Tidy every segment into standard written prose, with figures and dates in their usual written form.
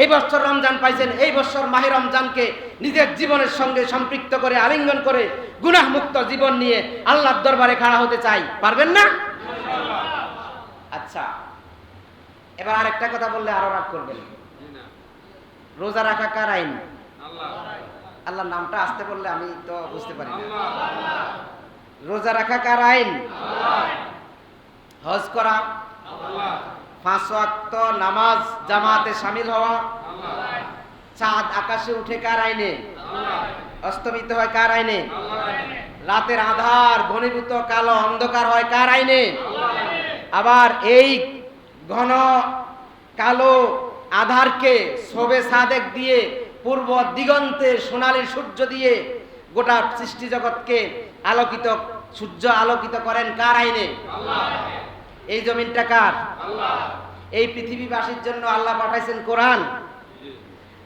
এই বছর রমজান পাইছেন, এই বছর মাহে রমজানকে নিজের জীবনের সঙ্গে সম্পৃক্ত করে আলিঙ্গন করে গুনাহ মুক্ত জীবন নিয়ে আল্লাহর দরবারে খাড়া হতে চাই, পারবেন না? আচ্ছা, এবার আরেকটা কথা বললে আরো রাগ করবেন। রোজা রাখা কার আইন? আল্লাহর নামটা আসতে বললে আমি তো বুঝতে পারি না। রোজা রাখা কার আইন? হজ করা, 5 ওয়াক্ত নামাজ জামাতে শামিল হওয়া, চাঁদ আকাশে উঠে কার আইনে? অস্তমিত হয় কার আইনে? রাতের আধার ঘনীভূত কালো অন্ধকার হয় কার আইনে? আবার এই ঘন কালো আধারকে শোবে সাদেক দিয়ে পূর্ব দিগন্তে সোনালী সূর্য দিয়ে গোটা সৃষ্টি জগৎকে আলোকিত, সূর্য আলোকিত করেন কার আইনে? এই জমিনটা কার? এই পৃথিবীবাসীর জন্য আল্লাহ পাঠাইছেন কোরআন।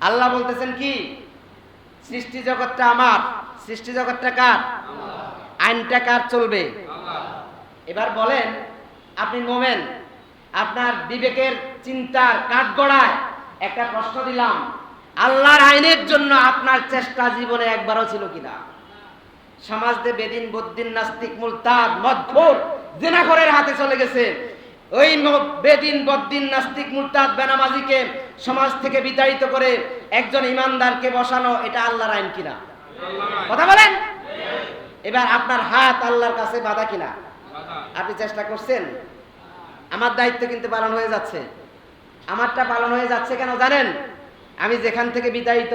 আল্লাহ বলতেছেন কি? সৃষ্টি জগৎটা আমার। সৃষ্টি জগৎটা কার? আইনটা কার চলবে? এবার বলেন, আপনি মোমেন, আপনার বিবেকের চিন্তার কাঠগড়ায় একটা প্রশ্ন দিলাম, আল্লাহর আইনের জন্য আপনার চেষ্টা জীবনে একবারও ছিল কিনা? সমাজে বেদিন বদ্দিন নাস্তিক মুরতাদ মদখোর জিনাখোরের হাতে চলে গেছে। ওই বেদিন বদ্দিন নাস্তিক মুরতাদ বেনামাজিকে সমাজ থেকে বিতাড়িত করে একজন ইমানদারকে বসানো, এটা আল্লাহর আইন কিনা? কথা বলেন। এবার আপনার হাত আল্লাহর কাছে বাধা কিনা? আপনি চেষ্টা করছেন? আমার দায়িত্ব কিন্তু পালন হয়ে যাচ্ছে। আমারটা পালন হয়ে যাচ্ছে কেন জানেন? আমি যেখান থেকে বিতাড়িত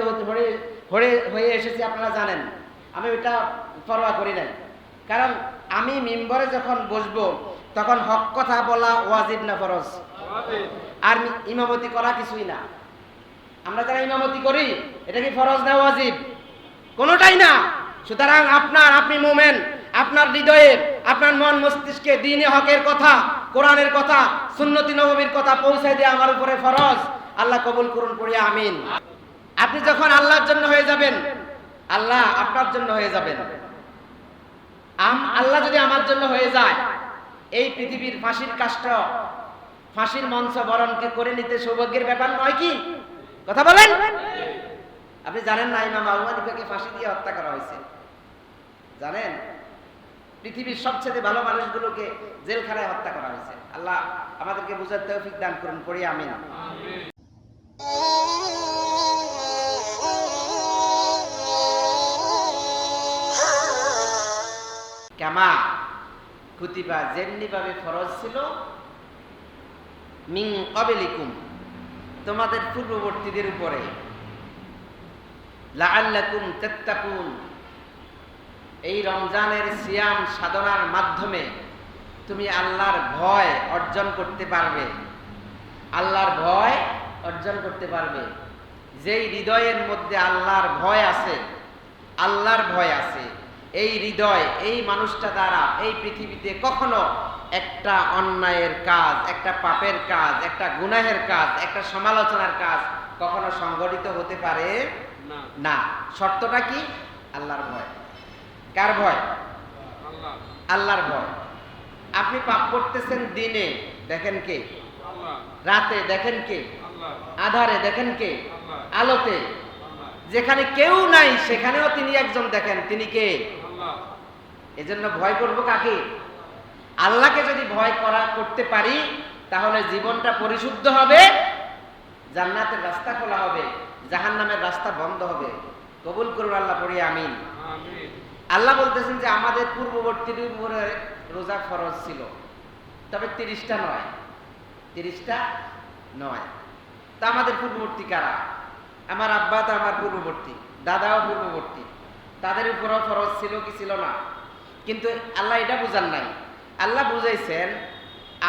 হয়ে এসেছি আপনারা জানেন, আমি ওইটা পরোয়া করি নাই। কারণ আমি মিম্বরে যখন বসবো তখন হক কথা বলা ওয়াজিব না ফরজ? আর ইমামতি করা কিছুই না। আমরা যারা ইমামতি করি এটা কি ফরজ না ওয়াজিব? কোনোটাই না। সুতরাং আপনি মোমেন, আপনার হৃদয়ে আপনার মন মস্তিষ্কে দ্বীনে হকের কথা, কোরআনের কথা, সুন্নতি নববীর কথা পৌঁছায় দিয়ে আমার উপরে ফরজ। আল্লাহ কবুল করুন, পড়ি আমিন। আপনি যখন আল্লাহর জন্য হয়ে যাবেন, আল্লাহ আপনার জন্য হয়ে যাবেন। আল্লাহ যদি আমার জন্য হয়ে যায়, এই পৃথিবীর ফাঁসির কাষ্ঠ, ফাঁসির মঞ্চ বরণকে করে নিতে সৌভাগ্যের ব্যাপার নয় কি? কথা বলেন। আপনি জানেন না ইমাম আবু হানিফাকে ফাঁসি দিয়ে হত্যা করা হয়েছে? জানেন? পৃথিবীর সবচেয়ে ভালো মানুষগুলোকে জেলখানায় হত্যা করা হয়েছে। আল্লাহ আমাদেরকে বুঝার তৌফিক দান করুন, পড়ি আমিন। কামা কুতিবা, যেমনি ভাবে ফরজ ছিল, মিন ক্বাবলিকুম, তোমাদের পূর্ববর্তীদের উপরে, লাআল্লাকুম তাত্তাকুন, এই রমজানের সিয়াম সাধনার মাধ্যমে তুমি আল্লাহর ভয় অর্জন করতে পারবে। আল্লাহর ভয় অর্জন করতে পারবে। যেই হৃদয়ের মধ্যে আল্লাহর ভয় আছে, আল্লাহর ভয় আছে, এই হৃদয়, এই মানুষটা দ্বারা এই পৃথিবীতে কখনো একটা অন্যায়ের কাজ, একটা পাপের কাজ, একটা গুনাহের কাজ, একটা সমালোচনার কাজ কখনো সংগঠিত হতে পারে না। শর্তটা কি? আল্লাহর ভয়। কার ভয়? আল্লাহর ভয়। আপনি পাপ করতেছেন দিনে, দেখেন কে? রাতে দেখেন কে? আধারে দেখেন কে? আলোতে। যেখানে কেউ নাই সেখানেও তিনি একজন দেখেন, তিনি কে? এজন্য ভয় করব কাকে? আল্লাহকে যদি ভয় করতে পারি তাহলে জীবনটা পরিশুদ্ধ হবে, জান্নাতের রাস্তা খোলা হবে, জাহান্নামের রাস্তা বন্ধ হবে। কবুল করুন আল্লাহ, পড়ি আমিন। আল্লাহ বলতেছেন যে আমাদের পূর্ববর্তীর উপরে রোজা ফরজ ছিল, তবে 30টা নয়। 30টা নয়। তা আমাদের পূর্ববর্তী কারা? আমার আব্বা তো আমার পূর্ববর্তী, দাদাও পূর্ববর্তী, তাদের উপরও ফরজ ছিল কি ছিল না? কিন্তু আল্লাহ এটা বুঝান নাই। আল্লাহ বুঝাইছেন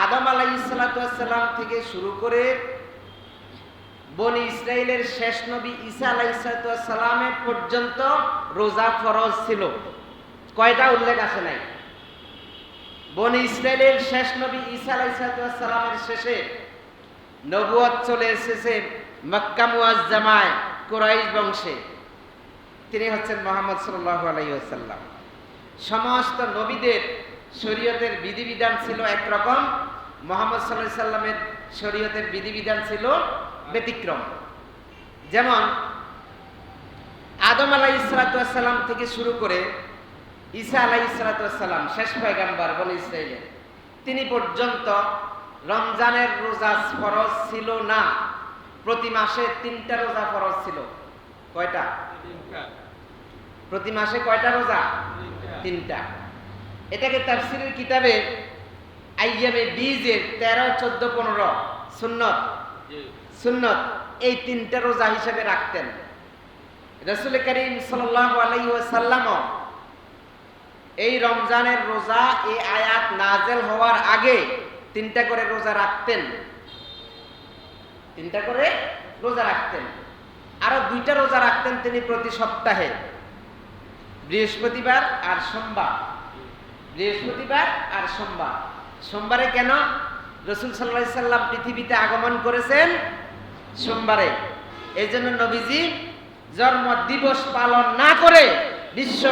আদম আলাইহিস সালাম থেকে শুরু করে বনি ইসরাইলের শেষ নবী ঈসা আলাইহিস সালামের পর্যন্ত রোজা ফরজ ছিল। কয়টা উল্লেখ আসে নাই? বনি ইসরাইলের শেষ নবী ঈসা আলাইহিস সালামের শেষে নবুয়ত চলে এসেছে মক্কা মুআজ্জামায় কুরাইশ বংশে। তিনি হচ্ছেন মুহাম্মদ সাল্লাল্লাহু আলাইহি ওয়াসাল্লাম। সমস্ত নবীদের শরীয়তের বিধিবিধান ছিল একরকম, মুহাম্মদ সাল্লাল্লাহু আলাইহি সাল্লামের শরীয়তের বিধিবিধান ছিল ব্যতিক্রম। যেমন আদম আলাইহিসসালাম থেকে শুরু করে ঈসা আলাইহিসসালাম শেষ পয়গম্বর বনি ইসরাইলের, তিনি পর্যন্ত রমজানের রোজা ফরজ ছিল না। প্রতি মাসে 3টা রোজা ফরজ ছিল। কয়টা? প্রতি মাসে কয়টা রোজা? 3টা। এটাকে তাফসীরের কিতাবে আইয়ামে বীজের 13, 14, 15 সুন্নত সুন্নত এই 3টা রোজা হিসেবে রাখতেন। রাসূল করিম সাল্লাল্লাহু আলাইহি ওয়াসাল্লাম এই রমজানের রোজা এই আয়াত নাযিল হওয়ার আগে 3টা করে রোজা রাখতেন। 3টা করে রোজা রাখতেন। আরো 2টা রোজা রাখতেন তিনি প্রতি সপ্তাহে, বৃহস্পতিবার আর সোমবার। বৃহস্পতিবার আর সোমবার। সোমবারে কেন? রাসূল সাল্লাল্লাহু আলাইহি সাল্লাম পৃথিবীতে আগমন করেছেন সোমবারে। এই জন্য নবীজি জন্ম দিবস পালন না করে বিশ্ব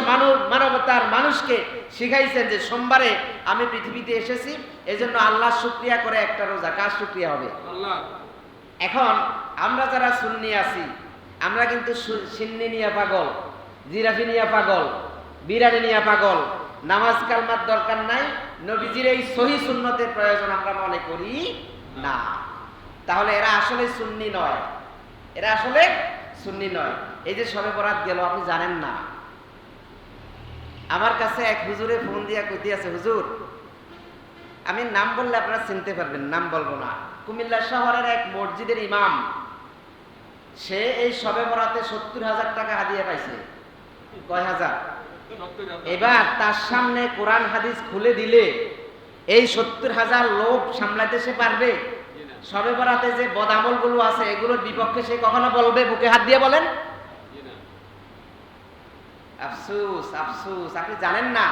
মানবতার মানুষকে শিখাইছেন যে সোমবারে আমি পৃথিবীতে এসেছি, এই জন্য আল্লাহ শুকরিয়া করে একটা রোজা। কার শুকরিয়া হবে? আল্লাহ। এখন আমরা যারা সুন্নি আছি, আমরা কিন্তু সিন্নি নিয়ে পাগল, জিরাফি নিয়ে পাগল, বিরানি নিয়ে পাগল, নামাজ কালমার দরকার নাই, নবীজির এই সহি সুন্নতের প্রয়োজন আমরা মনে করি না। তাহলে এরা আসলে সুন্নি নয়, এরা আসলে সুন্নি নয়। এই যে শবে বরাত গেল, আপনি জানেন না। আমার কাছে এক হুজুরে ফোন দিয়া কইতে আছে, হুজুর আমি নাম বললে আপনারা চিনতে পারবেন, নাম বলবো না, কুমিল্লা শহরের এক মসজিদের ইমাম, সে এই শবে বরাতে 70,000 টাকা হাদিয়া পাইছে। কয় হাজার? এবার তার সামনে কোরআন হাদিস খুলে দিলে এই 70,000 লোক সামলাতে সে পারবে? শবে বরাতে যে বদামল গুলো আছে এগুলোর বিপক্ষে সে কখনো বলবে? বুকে হাত দিয়ে বলেন। আফসোস আফসোস, আপনি জানেন না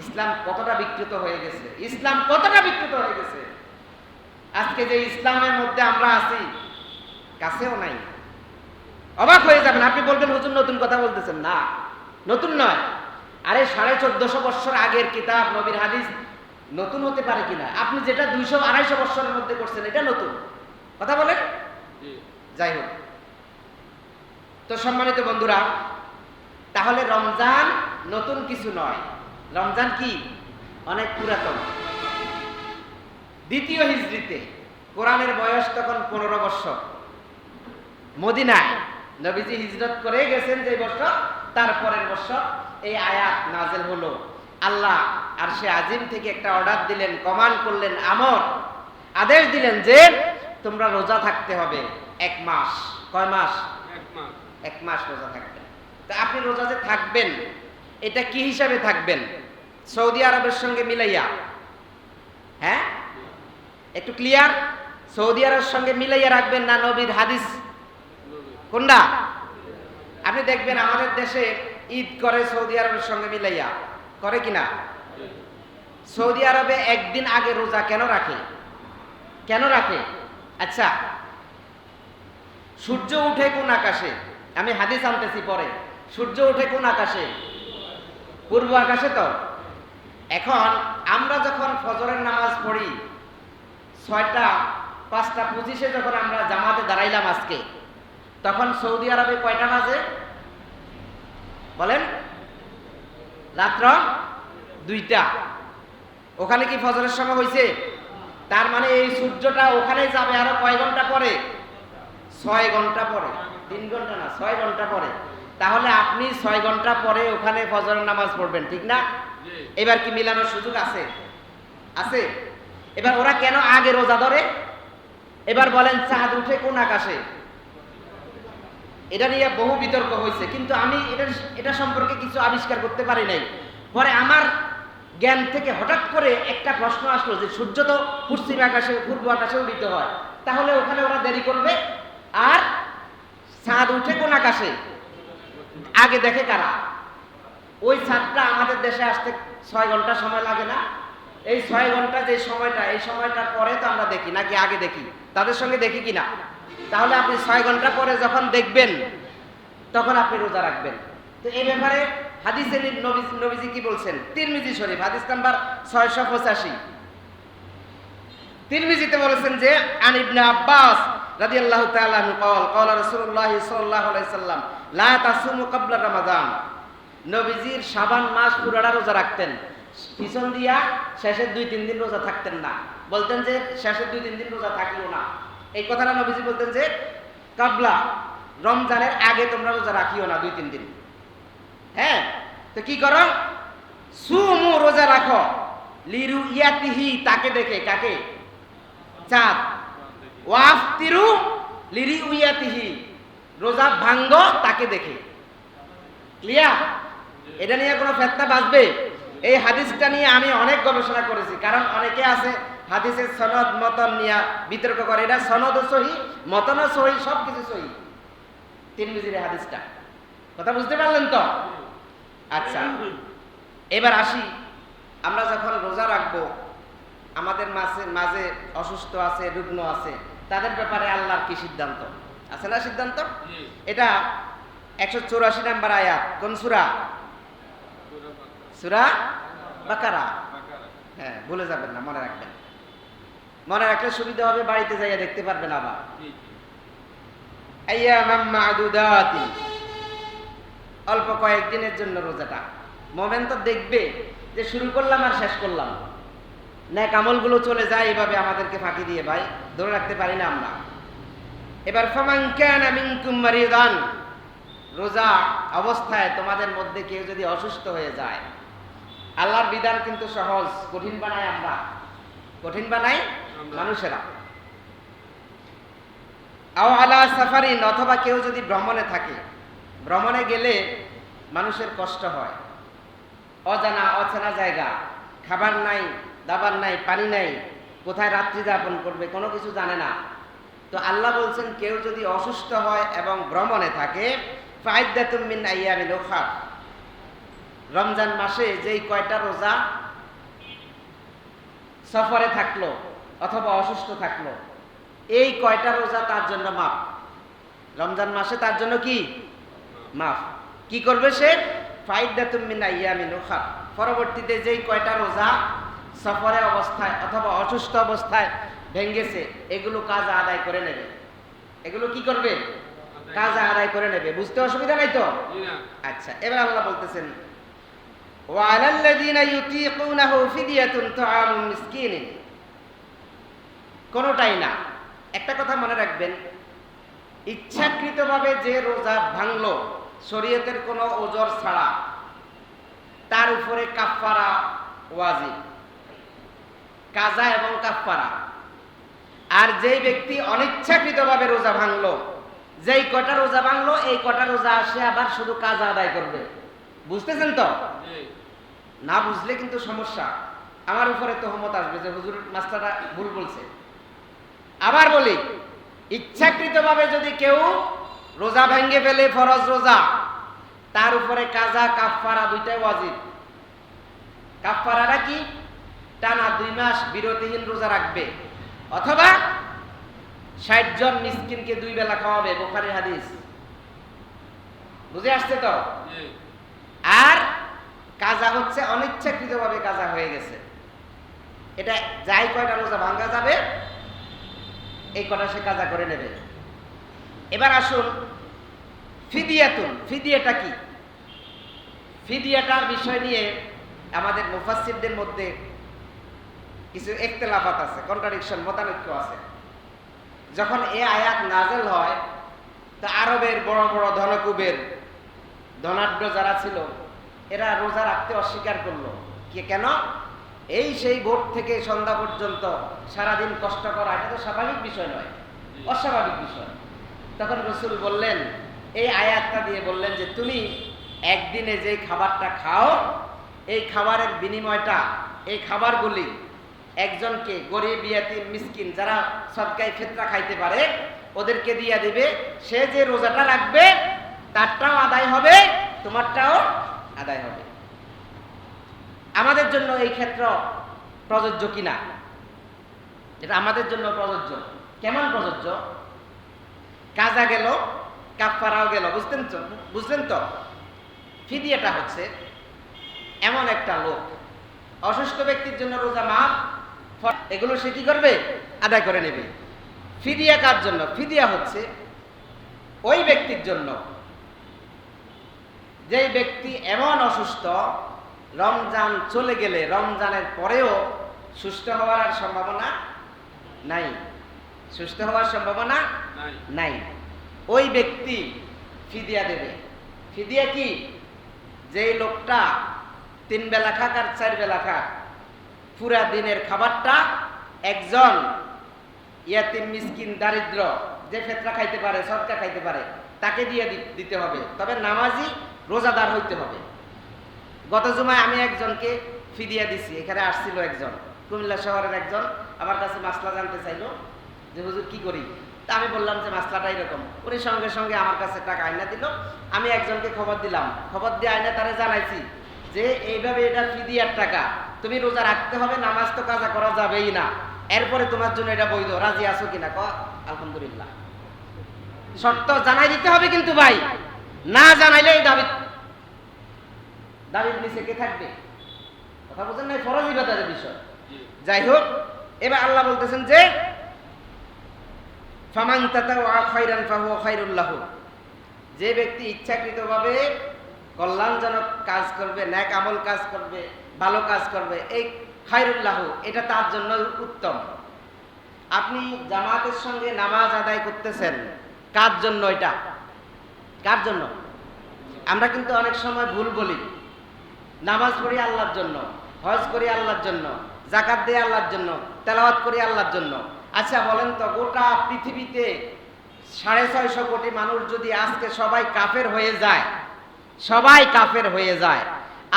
ইসলাম কতটা বিকৃত হয়ে গেছে। ইসলাম কতটা বিকৃত হয়ে গেছে। আজকে যে ইসলামের মধ্যে আমরা আছি কাছেও নাই। অবাক হয়ে যাবেন, আপনি বলবেন হুজুর নতুন কথা বলতেছেন। না, নতুন নয়। আরে 1450 বছর আগের কিতাব, নবীর হাদিস নতুন হতে পারে কিনা? আপনি যেটা 200-250 বছরের মধ্যে করছেন এটা নতুন কথা বলেন। যাই হোক, তো সম্মানিত বন্ধুরা, তাহলে রমজান নতুন কিছু নয়। রমজান কি? অনেক পুরাতন। 2য় হিজরিতে কোরআনের বয়স তখন 15 বছর। মদিনায় নবীজি হিজরত করে গেছেন যে বছর, তারপরের বছর এই আয়াত নাযিল হলো। আল্লাহ আরশে আজিম থেকে একটা অর্ডার দিলেন, কমান্ড করলেন, আদেশ দিলেন যে তোমরা রোজা থাকতে হবে 1 মাস। কয় মাস? 1 মাস রোজা থাকবেন। তা আপনি রোজা যে থাকবেন, এটা কি হিসাবে থাকবেন? সৌদি আরবের সঙ্গে মিলাইয়া? হ্যাঁ, একটু ক্লিয়ার। সৌদি আরবের সঙ্গে মিলাইয়া রাখবেন না নবীর হাদিস? কোনটা? আপনি দেখবেন আমাদের দেশে ঈদ করে সৌদি আরবের সঙ্গে মিলাইয়া, করে কিনা? সৌদি আরবে একদিন আগে রোজা কেন রাখে? কেন রাখে? আচ্ছা, সূর্য উঠে কোন আকাশে? আমি হাদিস আনতেছি পরে। সূর্য উঠে কোন আকাশে? পূর্ব আকাশে। তো এখন আমরা যখন ফজরের নামাজ পড়ি 5:25 যখন আমরা জামাতে দাঁড়াইলাম আজকে, তখন সৌদি আরবে কয়টা বাজে বলেন? রাত্র 2টা। ওখানে কি ফজরের সময় হয়েছে? তার মানে এই সূর্যটা ওখানে যাবে আরো কয় ঘন্টা পরে? 6 ঘন্টা পরে। 3 ঘন্টা না, 6 ঘন্টা পরে। তাহলে আপনি 6 ঘন্টা পরে ওখানে ফজরের নামাজ পড়বেন, ঠিক না? এবার কি মিলানোর সুযোগ আছে? আছে। এবার ওরা কেন আগে রোজা ধরে? এবার বলেন চাঁদ উঠে কোন আকাশে? এটা নিয়ে বহু বিতর্ক হয়েছে, কিন্তু আমি এটা সম্পর্কে কিছু আবিষ্কার করতে পারি নাই। পরে আমার জ্ঞান থেকে হঠাৎ করে একটা প্রশ্ন আসলো যে সূর্য তো পশ্চিম আকাশে, পূর্ব আকাশেও উদিত হয়, তাহলে ওখানে ওরা দেরি করবে। আর চাঁদ উঠে কোন আকাশে? আগে দেখে কারা? ওই চাঁদটা আমাদের দেশে আসতে 6 ঘন্টা সময় লাগে না? এই 6 ঘন্টা যে সময়টা, এই সময়টার পরে তো আমরা দেখি, নাকি আগে দেখি? তাদের সঙ্গে দেখি কিনা? তাহলে আপনি 6 ঘন্টা পরে যখন দেখবেন তখন আপনি রোজা রাখবেন। তো এই ব্যাপারে হাদিসে নবীজি কি বলছেন? তিরমিজি শরীফ হাদিস নাম্বার 685। তিরমিজিতে বলেছেন যে আন ইবনে আব্বাস রাদিয়াল্লাহু তাআলা আনহু قال قال رسول الله صلى الله عليه وسلم لا تصوموا قبل رمضان। নবীজির শাবান মাস পুরোটা রোজা রাখতেন, পিছন দিয়া শেষের 2-3 দিন রোজা থাকতেন না। বলতেন যে শেষের 2-3 দিন রোজা থাকিও না। এই কথাটা নবীজি বলতেন যে কাবলা রমজানের আগে তোমরা রোজা রাখিও না 2-3 দিন। হ্যাঁ, তো কি করো? সুমু রোজা রাখো লিরুইয়াতিহি, তাকে দেখে। কাকে? চাঁদ। ওয়াফতিরু লিরুইয়াতিহি, রোজা ভাঙ্গো তাকে দেখে। ক্লিয়ার? এটা নিয়ে কোনো ফেতনা বাজবে? এই হাদিসটা নিয়ে আমি অনেক গবেষণা করেছি, কারণ অনেকে আছে হাদিসের সনদ মতন নিয়ে বিতর্ক করে। এটা সনদও সহি, মতনও সহি, সবকিছু সহি তিরমিজির হাদিসটা। কথা বুঝতে পারলেন তো? আচ্ছা, এবার আসি, আমরা যখন রোজা রাখবো, আমাদের মাঝে অসুস্থ আছে, রুগ্ন আছে, তাদের ব্যাপারে আল্লাহর কি সিদ্ধান্ত আছে না? সিদ্ধান্ত এটা 184 নম্বর আয়াত। কোন সূরা? সূরা বাকারা। হ্যাঁ, ভুলে যাবেন না, মনে রাখবেন। মনে রাখলে সুবিধা হবে, বাড়িতে যাইয়া দেখতে পারবেন। আবার আইয়ামাম মা'দুদাতি, অল্প কয়েকদিনের জন্য রোজাটা। মোমেন তো দেখবে যে শুরু করলাম আর শেষ করলাম, নেক আমলগুলো চলে যায়, এইভাবে আমাদেরকে ফাঁকি দিয়ে ভাই ধরে রাখতে পারি না আমরা। এবার ফামান কানা মিনকুম মারিদান, রোজা অবস্থায় তোমাদের মধ্যে কেউ যদি অসুস্থ হয়ে যায়, আল্লাহর বিধান কিন্তু সহজ, কঠিন বানাই আমরা, কঠিন বানাই মানুষেরা। আও আলা সাফারিন, অথবা কেউ যদি ভ্রমণে থাকে, ভ্রমণে গেলে মানুষের কষ্ট হয়, অজানা অচেনা জায়গা, খাবার নাই, দাবার নাই, পানি নাই, কোথায় রাত্রি যাপন করবে কোনো কিছু জানে না। তো আল্লাহ বলছেন কেউ যদি অসুস্থ হয় এবং ভ্রমণে থাকে, ফাইদ্দাতুম মিন আইয়ামিন উখার, রমজান মাসে যেই কয়টা রোজা সফরে থাকলো অথবা অসুস্থ থাকলো, এই কয়টা রোজা তার জন্য মাফ। রমজান মাসে তার জন্য কি মাফ? কি করবে সে? ফাইদ্দাতুম মিন আইয়ামিন উখার, পরবর্তীতে যেই কয়টা রোজা সফরে অবস্থায় অথবা অসুস্থ অবস্থায় ভেঙ্গেছে, এগুলো কাজা আদায় করে নেবে। এগুলো কি করবে? কাজা আদায় করে নেবে। বুঝতে অসুবিধা নাই তো? আচ্ছা, এবার আল্লাহ বলতেছেন ওয়া আলাল্লাযিনা ইউতিকুনাহু ফিদিয়াতুন তুআমুন মিসকিন, কোনটাই না। একটা কথা মনে রাখবেন, ইচ্ছাকৃতভাবে যে রোজা ভাঙলো শরীয়তের কোনো ওজর ছাড়া, তার উপরে কাফফারা ওয়াজিব, কাজা এবং কাফফারা। আর যেই ব্যক্তি অনিচ্ছাকৃতভাবে রোজা ভাঙলো, যেই কটা রোজা ভাঙলো, এই কটা রোজা আসে আবার শুধু কাজা আদায় করবে। বুঝতেছেন তো? না বুঝলে কিন্তু সমস্যা, আমার উপরে তোহমত আসবে যে হুজুর মাস্টাররা ভুল বলছে। আবার বলি, ইচ্ছাকৃতভাবে যদি কেউ রোজা ভেঙে ফেলে, ফরজ রোজা, তার উপরে কাজা কাফফারা দুইটাই ওয়াজিব। কাফফারাটা কি? টানা 2 মাস বিরতিহীন রোজা রাখবে, অথবা 60 জন মিসকিনকে 2 বেলা খাওয়াবে। বুখারীর হাদিস। বুঝে আসছে তো? আর কাজা হচ্ছে অনিচ্ছাকৃতভাবে কাজা হয়ে গেছে, এটা যাই কয়টা রোজা ভাঙা যাবে এই কটা সে কাজা করে নেবে। এবার আসুন ফিদিয়াতুন, ফিদিয়াটা কি? ফিদিয়াটার বিষয় নিয়ে আমাদের মুফাসসিরদের মধ্যে কিছু ইখতিলাফাত আছে, কন্ট্রাডিকশন, মতানৈক্য আছে। যখন এই আয়াত নাযিল হয়, তা আরবের বড় বড় ধনকুবের ধনাঢ্য যারা ছিল, এরা রোজা রাখতে অস্বীকার করলো। কেন? এই সেই ভোর থেকে সন্ধ্যা পর্যন্ত সারাদিন কষ্ট করা, এটা তো স্বাভাবিক বিষয় নয়, অস্বাভাবিক বিষয়। তখন রাসূল বললেন, এই আয়াতটা দিয়ে বললেন যে তুমি একদিনে যেই খাবারটা খাও, এই খাবারের বিনিময়টা, এই খাবারগুলি একজনকে গরিব, ইয়াতীম, মিসকিন যারা সদকায়ে ফিতরা খাইতে পারে ওদেরকে দিয়ে দিবে। সে যে রোজাটা রাখবে তারটাও আদায় হবে, তোমারটাও আদায় হবে। আমাদের জন্য এই ক্ষেত্র প্রযোজ্য কিনা? এটা আমাদের জন্য প্রযোজ্য। কেমন প্রযোজ্য? কাজা গেল, কাফফারাও গেল। বুঝলেন তো? ফিদিয়াটা হচ্ছে এমন একটা লোক, অসুস্থ ব্যক্তির জন্য রোজা মাফ, এগুলো সে কি করবে? আদায় করে নেবে। ফিদিয়া কার জন্য? ফিদিয়া হচ্ছে ওই ব্যক্তির জন্য যেই ব্যক্তি এমন অসুস্থ, রমজান চলে গেলে রমজানের পরেও সুস্থ হওয়ার আর সম্ভাবনা নাই, সুস্থ হওয়ার সম্ভাবনা নাই, ওই ব্যক্তি ফিদিয়া দেবে। ফিদিয়া কি? যেই লোকটা 3 বেলা খাক আর 4 বেলা খাক, পুরা দিনের খাবারটা একজন ইয়াতিম মিসকিন দারিদ্র যে ফেতরা খাইতে পারে, সদকা খাইতে পারে, তাকে দিয়ে দিতে হবে। তবে নামাজি রোজাদার হইতে হবে। গত জুমায় আমি একজনকে ফিদিয়া দিছি। এখানে আসছিল একজন কুমিল্লা শহরের একজন, আমার কাছে মাসলা জানতে চাইলো যে হুজুর কি করি। তা আমি বললাম যে মাসলাটা এরকম। উনি সঙ্গে সঙ্গে আমার কাছে টাকা আইনা দিল। আমি একজনকে খবর দিলাম, খবর দিয়ে আইনা তারে জানাইছি যে এইভাবে এটা ফিদিয়ার টাকা, তুমি রোজা রাখতে হবে, নামাজ তো কাজা করা যাবেই না, এরপরে তোমার জন্য এটা বৈধ, রাজি আছো কিনা? আলহামদুলিল্লাহ। শর্ত জানাই দিতে হবে কিন্তু ভাই, না জানাইলে এই দাবির নিচে কে থাকবে? কথা বলছেন না, ফরজ ইবাদতের বিষয়। যাই হোক, এবার আল্লাহ বলতেছেন যে ফামান তাতাওয়া খায়রান ফাহুয়া খায়রুল লাহু, যে ব্যক্তি ইচ্ছাকৃতভাবে কল্যাণজনক কাজ করবে, নেক আমল কাজ করবে, ভালো কাজ করবে, এই খায়রুল লাহু, এটা তার জন্য উত্তম। আপনি জামাতের সঙ্গে নামাজ আদায় করতেছেন, কার জন্য? এটা কার জন্য? আমরা কিন্তু অনেক সময় ভুল বলি, নামাজ পড়ি আল্লাহর জন্য, হজ করি আল্লাহর জন্য, যাকাত দেই আল্লাহর জন্য, তেলাওয়াত করি আল্লাহর জন্য। আচ্ছা বলেন তো, গোটা পৃথিবীতে 650 কোটি মানুষ যদি আজকে সবাই কাফের হয়ে যায়, সবাই কাফের হয়ে যায়,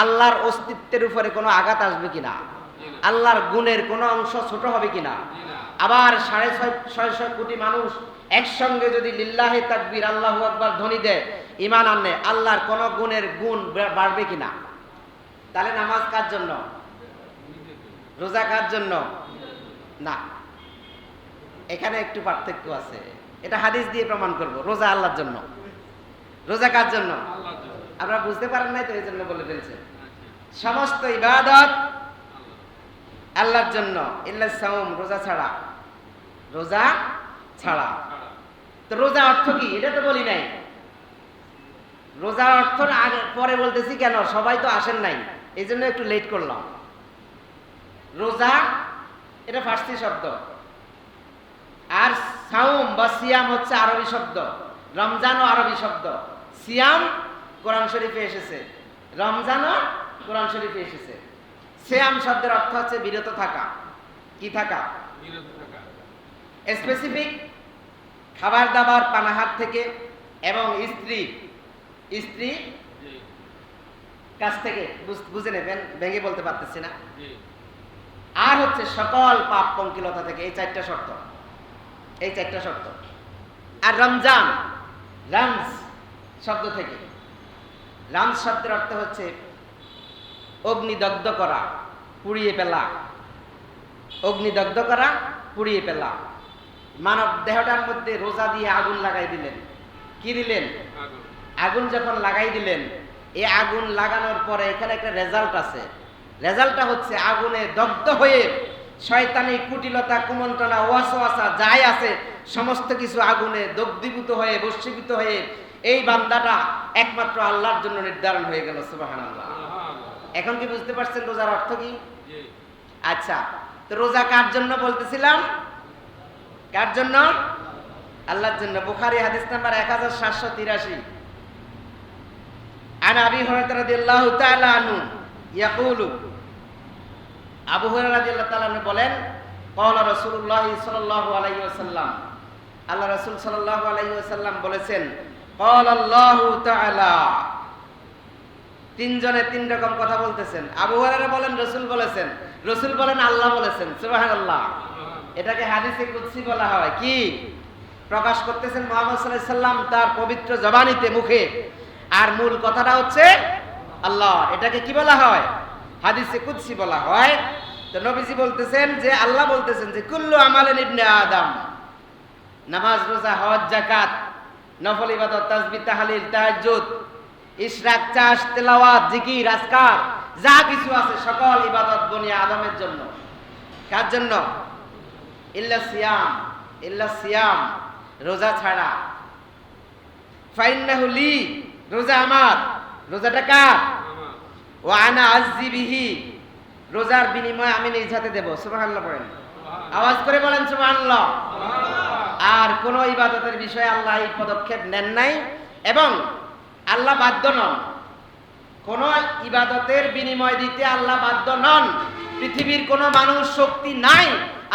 আল্লাহর অস্তিত্বের উপরে কোনো আঘাত আসবে কিনা? আল্লাহর গুণের কোনো অংশ ছোট হবে কিনা? আবার 650 কোটি মানুষ একসঙ্গে যদি লিল্লাহে তাকবীর আল্লাহু আকবার ধ্বনি দেয়, ঈমান আনে, আল্লাহর কোন গুণের গুণ বাড়বে কিনা? তাহলে নামাজ কার জন্য? রোজা কার জন্য? না, এখানে একটু পার্থক্য আছে। এটা হাদিস দিয়ে প্রমাণ করব। রোজা আল্লাহর জন্য। রোজা কার জন্য? আপনারা বুঝতে পারেন নাই তো, এই জন্য বলে ফেলছেন। সমস্ত ইবাদত আল্লাহর জন্য, ইল্লা সাওম, রোজা ছাড়া। রোজা ছাড়া। তো রোজা অর্থ কি এটা তো বলি নাই। রোজার অর্থ আগে পরে বলতেছি কেন, সবাই তো আসেন নাই, এই জন্য একটু লেট করলাম। রোজা এটা ফার্সি শব্দ, আর সাওম বা সিয়াম হচ্ছে আরবি শব্দ। রমজানও আরবি শব্দ। সিয়াম কোরআন শরীফে এসেছে, রমজানও কোরআন শরীফে এসেছে। সিয়াম শব্দের অর্থ হচ্ছে বিরত থাকা। কি থাকা? বিরত থাকা। স্পেসিফিক খাবার দাবার পানাহার থেকে এবং স্ত্রী কাছ থেকে, বুঝে নেবেন, ভেঙে বলতে পারতেছি না। আর হচ্ছে সকল পাপ পঙ্কিলতা থেকে। এই 4টা শর্ত, এই 4টা শর্ত। আর রমজান, রামজ শব্দ থেকে। রামজ শব্দের অর্থ হচ্ছে অগ্নিদগ্ধ করা, পুড়িয়ে ফেলা। অগ্নিদগ্ধ করা, পুড়িয়ে ফেলা। মানব দেহটার মধ্যে রোজা দিয়ে আগুন লাগাই দিলেন। কি দিলেন? আগুন যখন লাগাই দিলেন, এই আগুন লাগানোর পরে এখানে একটা রেজাল্ট আছে। রেজাল্টটা হচ্ছে আগুনে দগ্ধ হয়ে শয়তানি কুটিলতা, কুমন্ত্রণা, ওয়াসওয়াসা যাই আছে সমস্ত কিছু আগুনে দগ্ধীভূত হয়ে, বশীভূত হয়ে এই বান্দাটা একমাত্র আল্লাহর জন্য নির্ধারণ হয়ে গেল। সুবহানাল্লাহ। এখন কি বুঝতে পারছেন রোজার অর্থ কি? আচ্ছা, তো রোজা কার জন্য বলতেছিলাম? কার জন্য? আল্লাহর জন্য। বুখারী হাদিস নাম্বার 1783। আন আবি হুরায়রা রাদিয়াল্লাহু তাআলা আনহু ইয়াকুলু, আবু হুরায়রা রাদিয়াল্লাহু তাআলা আনহু বলেন, ক্বালা রাসূলুল্লাহ সাল্লাল্লাহু আলাইহি ওয়াসাল্লাম, আল্লাহ রাসূল সাল্লাল্লাহু আলাইহি ওয়াসাল্লাম বলেছেন, ক্বালা আল্লাহু তাআলা। তিনজনে তিন রকম কথা বলতেছেন। আবু হুরায়রা বলেন রাসূল বলেছেন, রাসূল বলেন আল্লাহ বলেছেন। সুবহানাল্লাহ। এটাকে হাদিসে কুদসি বলা হয়। কি প্রকাশ করতেছেন মুহাম্মদ সাল্লাল্লাহু আলাইহি ওয়াসাল্লাম তার পবিত্র জবানিতে, মুখে, আর মূল কথাটা হচ্ছে আল্লাহ। এটাকে কি বলা হয়? হাদিসে কুদসি বলা হয়। তো নবীজি বলতেছেন যে, আল্লাহ বলতেছেন যে কুল্লু আমালিন ইবনে আদম, নামাজ, রোজা, হজ, যাকাত, নফল ইবাদত, তাসবিহ, তাহলিল, তাহাজ্জুদ, ইশরাক, চাষ, তেলাওয়াত, জিকির, আজকার, যা কিছু আছে সকল ইবাদত বনি আদমের জন্য। কার জন্য? ইল্লা সিয়াম, ইল্লা সিয়াম, রোজা ছাড়া। ফাইন্নাহু লি, রোজা আমার। রোজাটা কার? ওয়া আনা আযজি বিহি, রোজার বিনিময়ে আমি নিজ হাতে দেব। সুবহানাল্লাহ পড়েন, আওয়াজ করে বলেন সুবহানাল্লাহ। আর কোন ইবাদতের বিষয়ে আল্লাহ এই পদক্ষেপ নেন নাই এবং আল্লাহ বাধ্য নন। কোন ইবাদতের বিনিময় দিতে আল্লাহ বাধ্য নন। পৃথিবীর কোন মানুষ শক্তি নাই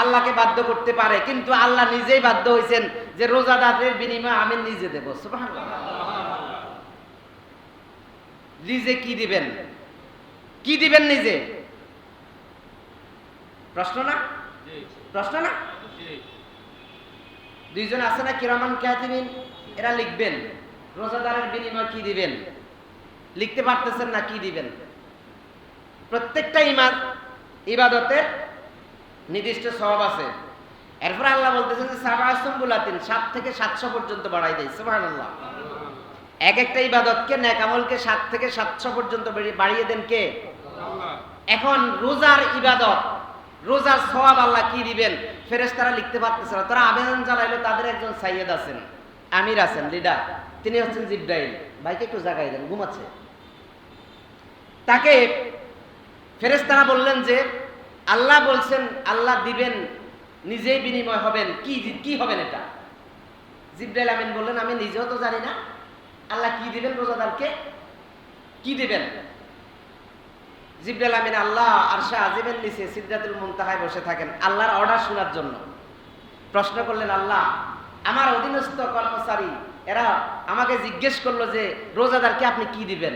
আল্লাহকে বাধ্য করতে পারে, কিন্তু আল্লাহ নিজেই বাধ্য হয়েছেন যে রোজাদারের বিনিময়ে আমি নিজে দেব। সুবহানাল্লাহ। নিজে কি দিবেন? কি দিবেন নিজে? প্রশ্ন না? প্রশ্ন না? দুইজন আছে না কিরামান কাতিবিন, এরা লিখবেন রোজাদারের বিনিময়ে কি দিবেন। লিখতে পারতেছেন না কি দিবেন। প্রত্যেকটা ইবাদতের নির্দিষ্ট সওয়াব আছে। এরপর আল্লাহ বলতেছেন যে সাবাসুম্বুলাতিন, 7 থেকে 700 পর্যন্ত বাড়াই দেয়। সুবহানাল্লাহ। এক একটা ইবাদতকে, নেক আমলকে 7 থেকে 700 পর্যন্ত বাড়িয়ে দেন কে? আল্লাহ। এখন রোজার ইবাদত, রোজার সওয়াব আল্লাহ কি দিবেন ফেরেশতারা লিখতে পারতেছে না। তারা আবেদন জানাইলো, তাদের একজন সাইয়েদ আছেন, আমির আছেন, লিডার, তিনি হচ্ছেন জিবরাইল। ভাইকে একটু জাগাই দেন, ঘুমাচ্ছে। তাকে ফেরেশতারা বললেন যে আল্লাহ বলছেন আল্লাহ দিবেন, নিজেই বিনিময় হবেন, কি হবেন এটা? জিবরাইল আমিন বললেন আমি নিজেও তো জানি না আল্লাহ কি দিবেন, রোজাদারকে কি দিবেন। জিবরাইল আমিন আল্লাহ আরশে আজিমের নিচে সিদরাতুল মুনতাহায় বসে থাকেন আল্লাহর অর্ডার শোনার জন্য। প্রশ্ন করলেন, আল্লাহ আমার অধীনস্থ কর্মচারী এরা আমাকে জিজ্ঞেস করলো যে রোজাদারকে আপনি কি দিবেন।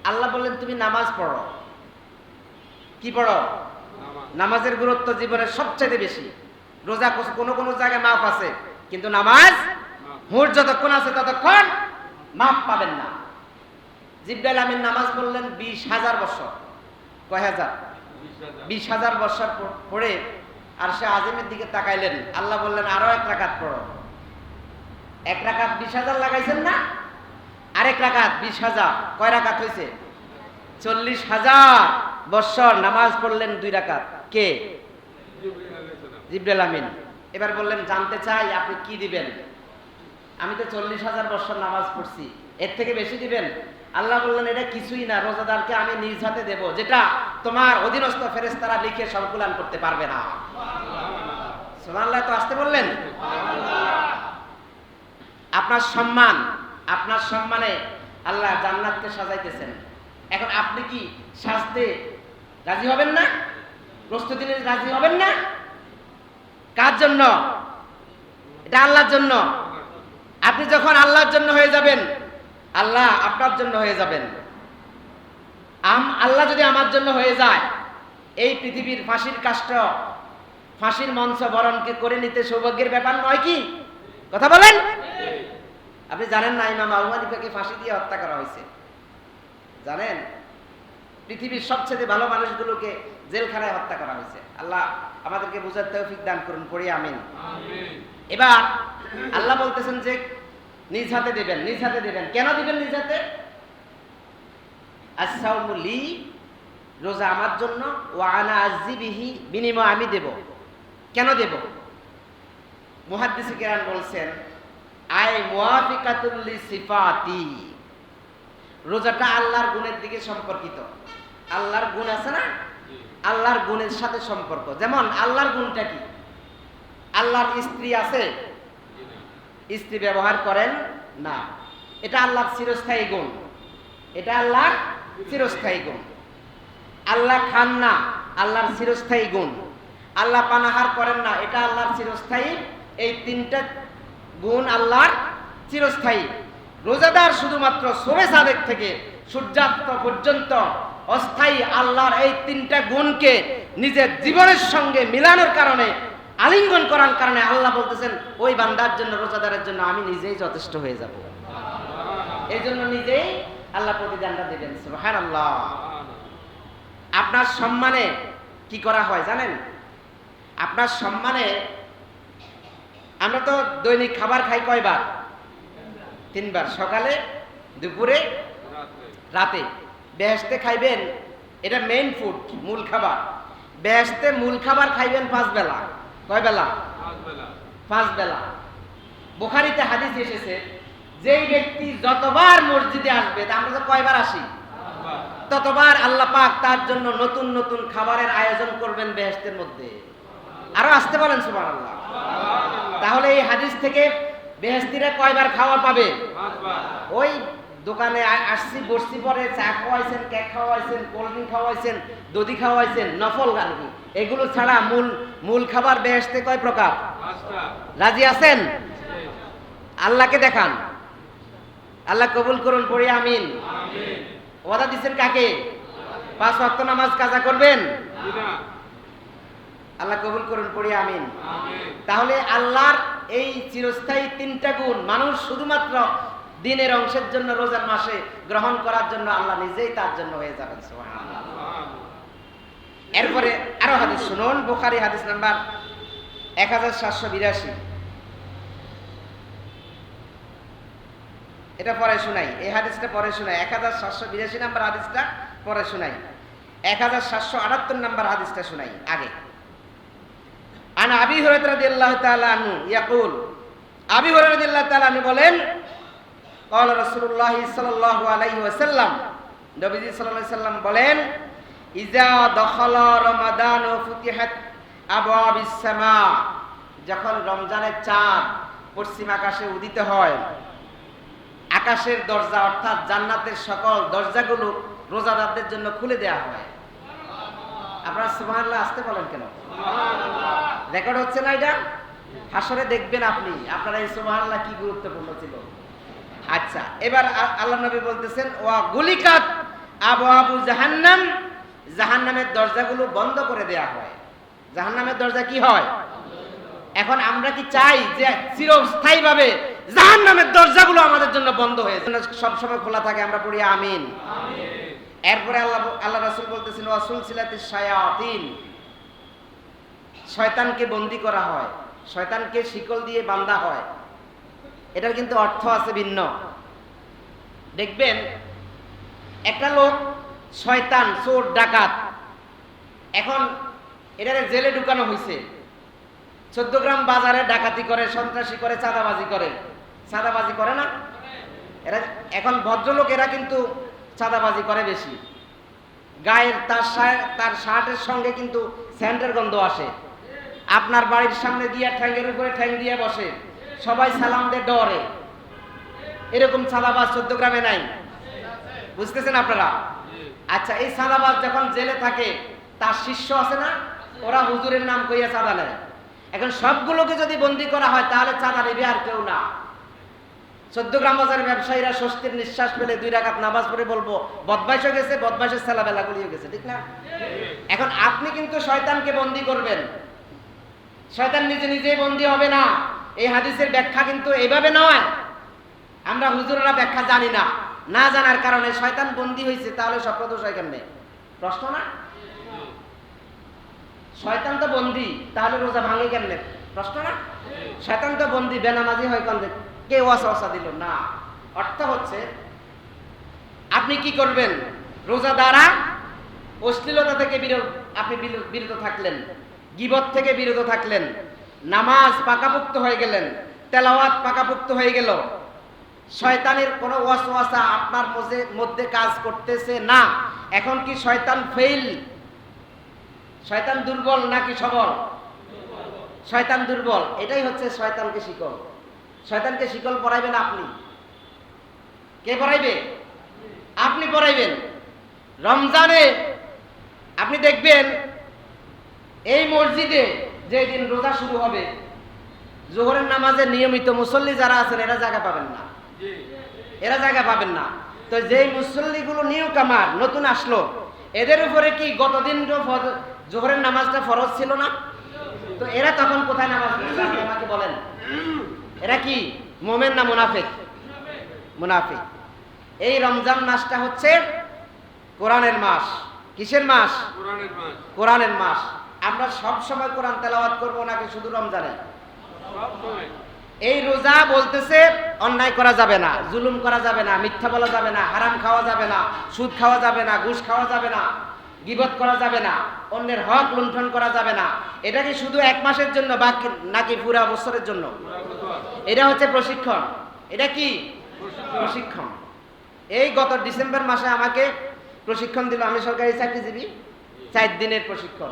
আল্লাহ বললেন তুমি নামাজ পড়ো। কি পড়ো? নামাজের গুরুত্ব জীবনের সবচেয়ে বেশি। রোজা কোনো কোনো জায়গায় মাফ আছে, কিন্তু নামাজ হুর যতক্ষণ আছে ততক্ষণ মাফ পাবেন না। জিবরাইল আমিন নামাজ পড়লেন 20,000 বছর। কয় হাজার? 20,000 বছর পড়ে আর সে আজিমের দিকে তাকাইলেন। আল্লাহ বললেন আরো 1 রাকাত পড়ো। 1 রাকাত 20,000 লাগাইছেন না? আরেক রাকাত 20,000। কয় রাকাত হয়েছে? 40,000 বছর নামাজ পড়লেন 2 রাকাত। কে? জিবরাইল আমিন। এবার বললেন জানতে চাই আপনি কি দিবেন। আমি তো 40,000 বছর নামাজ পড়ছি, এর থেকে বেশি দিবেন? আল্লাহ বললেন এটা কিছুই না, রোজাদারকে আমি নিজ হাতে দেব, যেটা তোমার অধীনস্থ ফেরেশতারা লিখে সংকলন করতে পারবে না। সুবহানাল্লাহ। তো আসতে বললেন। আপনার সম্মান, আপনার সম্মানে আল্লাহ জান্নাতকে সাজাইতেছেন। এখন আপনি কি সাজতে রাজি হবেন না? প্রস্তুতি নিতে রাজি হবেন না? কার জন্য? এটা আল্লাহর জন্য। আপনি যখন আল্লাহর জন্য হয়ে যাবেন, আল্লাহ আপনার জন্য হয়ে যাবেন। আল্লাহ যদি আমার জন্য হয়ে যায়, এই পৃথিবীর ফাঁসির কাষ্ঠ, ফাঁসির মঞ্চ বরণকে করে নিতে সৌভাগ্যের ব্যাপার নয় কি? কথা বলেন। আপনি জানেন না ইমাম আবু হানিফাকে ফাঁসি দিয়ে হত্যা করা হয়েছে? জানেন? পৃথিবীর সবচেয়ে ভালো মানুষগুলোকে জেলখানায় হত্যা করা হয়েছে। আল্লাহ আমাদেরকে বুঝার তৌফিক দান করুন, পড়ি আমিন। এবার আল্লাহ বলতেছেন যে নিজ হাতে দেবেন, নিজ হাতে দেবেন। কেন দিবেন নিজ হাতে? আস-সাওমু লি, রোজা আমার জন্য, ওয়া আনা আযজি বিহি, বিনিময় আমি দেব। কেন দেব? মুহাদ্দিস কিরাম বলছেন আই মুওয়াফিকাতুল লি সিফাতি, রোজাটা আল্লাহর গুণের দিকে সম্পর্কিত। আল্লাহর গুণ আছে না, আল্লাহর গুণের সাথে সম্পর্ক। যেমন আল্লাহর গুণটা কি? আল্লাহর স্ত্রী আছে, স্ত্রী ব্যবহার করেন না, এটা আল্লাহর চিরস্থায়ী গুণ। এটা আল্লাহর চিরস্থায়ী গুণ। আল্লাহ খান না, আল্লাহর চিরস্থায়ী গুণ। আল্লাহ পানাহার করেন না, এটা আল্লাহর চিরস্থায়ী। এই 3টা গুণ আল্লাহর চিরস্থায়ী। রোজাদার শুধুমাত্র শোবে সাদেক থেকে সূর্যাস্ত পর্যন্ত অস্থায়ী আল্লাহর এই 3টা গুণকে নিজের জীবনের সঙ্গে মিলানোর কারণে, আলিঙ্গন করার কারণে আল্লাহ বলতেছেন ওই বান্দার জন্য, রোজাদারের জন্য আমি নিজেই যথেষ্ট হয়ে যাব। এই জন্য নিজেই আল্লাহ প্রতিদানটা দেবেন। সুবহানাল্লাহ। আপনার সম্মানে কি করা হয় জানেন? আপনার সম্মানে আমরা তো দৈনিক খাবার খাই কয়বার? 3 বার, সকালে, দুপুরে, রাতে। বেহেশতে খাইবেন, এটা মেইন ফুড, মূল খাবার। বেহেশতে মূল খাবার খাইবেন 5 বেলা। কয় বেলা? 5 বেলা। বুখারীতে হাদিস এসেছে, যেই ব্যক্তি যতবার মসজিদে আসবে, আমরা তো কয়বার আসি, ততবার আল্লাহ পাক তার জন্য নতুন নতুন খাবারের আয়োজন করবেন বেহেশতের মধ্যে। আরো আসতে বলেন সুবহানাল্লাহ। তাহলে এই হাদিস থেকে বেহেশতিরা কয়বার খাওয়া পাবে? 5 বার। ওই দোকানে আসছি, বসছি, পরে চা খাওয়াইছেন, কেক খাওয়াইছেন, কোল্ড ড্রিঙ্ক খাওয়াইছেন, দধি খাওয়াইছেন, নফল গানকি, এগুলো ছাড়া মূল খাবার বেহেশতে কয় প্রকার? 5টা। রাজি আছেন? আল্লাহকে দেখান, আল্লাহ কবুল করুন, পড়ি আমিন। আমিন। ওয়াদা দিচ্ছেন কাকে? 5 ওয়াক্ত নামাজ কাজা করবেন। বিনা। আল্লাহ কবুল করুন, পড়ি আমিন। আমিন। তাহলে আল্লাহর এই চিরস্থায়ী 3টা গুণ মানুষ শুধুমাত্র দিনের অংশের জন্য রোজার মাসে গ্রহণ করার জন্য আল্লাহ নিজেই তার জন্য হয়ে যাবেন। সুবহানাল্লাহ। এরপরে আরো হাদিস শুনুন, বুখারী হাদিস নাম্বার 1782। এটা পরে শুনাই, এই হাদিসটা পরে শুনাই। 1782 নাম্বার হাদিসটা পরে শুনাই। 1778 নাম্বার হাদিসটা শুনাই আগে। আন আবি হুরায়রা রাদিয়াল্লাহু তাআলা আনহু ইয়াকুল, আবি হুরায়রা রাদিয়াল্লাহু তাআলা আনহু বলেন, ক্বালা রাসূলুল্লাহ সাল্লাল্লাহু আলাইহি ওয়াসাল্লাম, নবীজি সাল্লাল্লাহু আলাইহি ওয়াসাল্লাম বলেন, ইজা দখালা রমাদান ও ফুতিহাত আবওয়াবিস সামা, যখন রমজানের চাঁদ পশ্চিম আকাশে উদিত হয়, আকাশের দরজা অর্থাৎ জান্নাতের সকল দরজাগুলো রোজাদারদের জন্য খুলে দেওয়া হয়। আপনারা সুবহানাল্লাহ আসতে বলেন কেন? রেকর্ড হচ্ছে না এটা? হাসরে দেখবেন আপনি, আপনারা এই সুবহানাল্লাহ কি গুরুত্বপূর্ণ ছিল। আচ্ছা, এবার আল্লাহ নবী বলতেছেন, ওয়া গুলিকাত আবওয়াবু জাহান্নাম, জাহান্নামের দরজাগুলো বন্ধ করে দেয়া হয়। জাহান্নামের দরজা কি হয়? এখন আমরা কি চাই যে চিরস্থায়ীভাবে জাহান্নামের দরজাগুলো আমাদের জন্য বন্ধ হয়ে যায়, সব সময় খোলা থাকে? আমরা পড়ি আমিন। এরপরে আল্লাহ রাসূল বলতেছেন, ওয়া সুলসিলাতিশ শায়াতিন, শয়তানকে বন্দী করা হয়, শয়তানকে শিকল দিয়ে বাঁধা হয়। এটার কিন্তু অর্থ আছে ভিন্ন। দেখবেন একটা লোক শয়তান, চোর, ডাকাত, এখন এটারে জেলে ঢুকানো হয়েছে। 14 গ্রাম বাজারে ডাকাতি করে, সন্ত্রাসী করে, চাঁদাবাজি করে। চাঁদাবাজি করে না এরা? এখন ভদ্রলোক এরা কিন্তু চাঁদাবাজি করে বেশি। গায়ের তার শার্টের সঙ্গে কিন্তু স্যান্ডের গন্ধ আসে। আপনার বাড়ির সামনে দিয়ে ঠ্যাঙ্গের উপরে ঠ্যাং দিয়ে বসে, সবাই সালাম দিয়ে ডরে। এরকম চাঁদাবাজ 14 গ্রামে নাই, বুঝতেছেন আপনারা? আচ্ছা, এই চাঁদাবাজ যখন জেলে থাকে, তার শিষ্য আছে না, ওরা হুজুরের নাম কইয়া চাঁদা নেয়। এখন সবগুলোকে যদি বন্দী করা হয়, তাহলে চাঁদা নেবে আর কেউ না। 14 গ্রাম বাজারের ব্যবসায়ীরা স্বস্তির নিঃশ্বাস ফেলে 2 রাকাত নামাজ পড়ে বলবো, বদমাইশ হয়ে গেছে, বদমাইশের ছেলেবেলা গুলিয়ে গেছে, ঠিক না? এখন আপনি কিন্তু শয়তানকে বন্দী করবেন, শয়তান নিজে নিজেই বন্দী হবে না। এই হাদিসের ব্যাখ্যা কিন্তু এইভাবে নয়। আমরা হুজুররা ব্যাখ্যা জানি না, না জানার কারণে শয়তান বন্দী হয়েছে, তাহলে সব দোষ হয় কেমনে? প্রশ্ন না? শয়তান তো বন্দী, তাহলে রোজা ভাঙে কেমনে? প্রশ্ন না? শয়তান তো বন্দী, বেনামাজি হয় কেন? কে ওয়াসওয়াসা দিল? না। অর্থ হচ্ছে আপনি কি করবেন? রোজা দ্বারা অশ্লীলতা থেকে আপনি বিরত থাকলেন, গীবত থেকে বিরত থাকলেন, নামাজ পাকাপোক্ত হয়ে গেলেন, তেলাওয়াত পাকাপোক্ত হয়ে গেল, শয়তানের কোনো ওয়াসওয়াসা আপনার মধ্যে কাজ করতেছে না। এখন কি শয়তান ফেল? শয়তান দুর্বল নাকি সবল? শয়তান দুর্বল। এটাই হচ্ছে শয়তানকে শিকল। শয়তানকে শিকল পরাইবেন আপনি। কে পরাইবে? আপনি পরাইবেন। রমজানে আপনি দেখবেন এই মসজিদে যেদিন রোজা শুরু হবে, জোহরের নামাজে নিয়মিত মুসল্লি যারা আছেন, এরা জায়গা পাবেন না, এরা জায়গা পাবেন না। তো যেই মুসল্লিগুলো নিউ কামার, নতুন আসলো, এদের উপরে কি গতদিন জোহরের নামাজটা ফরজ ছিল না? তো এরা তখন কোথায় নামাজ পড়ছে আপনি আমাকে বলেন? এরা কি মুমিন না মুনাফিক? মুনাফিক। এই রমজান মাসটা হচ্ছে কোরআনের মাস। কিসের মাস? কোরআনের মাস। কোরআনের মাস। আমরা সব সময় কোরআন তেলাওয়াত করব নাকি শুধু রমজানে? সব সময়। এই রোজা বলতেছে অন্যায় করা যাবে না, জুলুম করা যাবে না, মিথ্যা বলা যাবে না, হারাম খাওয়া যাবে না, সুদ খাওয়া যাবে না, ঘুষ খাওয়া যাবে না, গীবত করা যাবে না, অন্যের হক লুণ্ঠন করা যাবে না। এটা কি শুধু 1 মাসের জন্য বাকি নাকি পুরা বছরের জন্য? এটা হচ্ছে প্রশিক্ষণ। এটা কি প্রশিক্ষণ? এই গত ডিসেম্বর মাসে আমাকে প্রশিক্ষণ দিল, আমি সরকারি চাকরিজীবী, 4 দিনের প্রশিক্ষণ।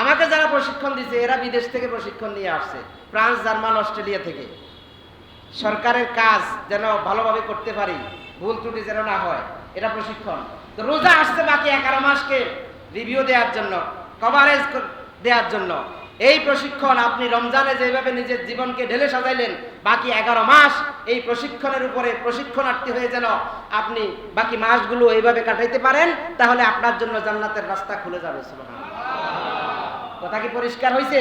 আমাকে যারা প্রশিক্ষণ দিচ্ছে এরা বিদেশ থেকে প্রশিক্ষণ নিয়ে আসছে, ফ্রান্স, জার্মান, অস্ট্রেলিয়া থেকে। সরকারের কাজ যেন ভালোভাবে করতে পারি, ভুল ত্রুটি যেন না হয়, এটা প্রশিক্ষণ। তো রোজা আসছে বাকি 11 মাসকে রিভিউ দেওয়ার জন্য, কভারেজ দেওয়ার জন্য। এই প্রশিক্ষণ আপনি রমজানে যেভাবে নিজের জীবনকে ঢেলে সাজাইলেন, বাকি 11 মাস এই প্রশিক্ষণের উপরে প্রশিক্ষণার্থী হয়ে যেন আপনি বাকি মাসগুলো এইভাবে কাটাইতে পারেন, তাহলে আপনার জন্য জান্নাতের রাস্তা খুলে যাবে। সুবহানাল্লাহ। কথা কি পরিষ্কার হয়েছে?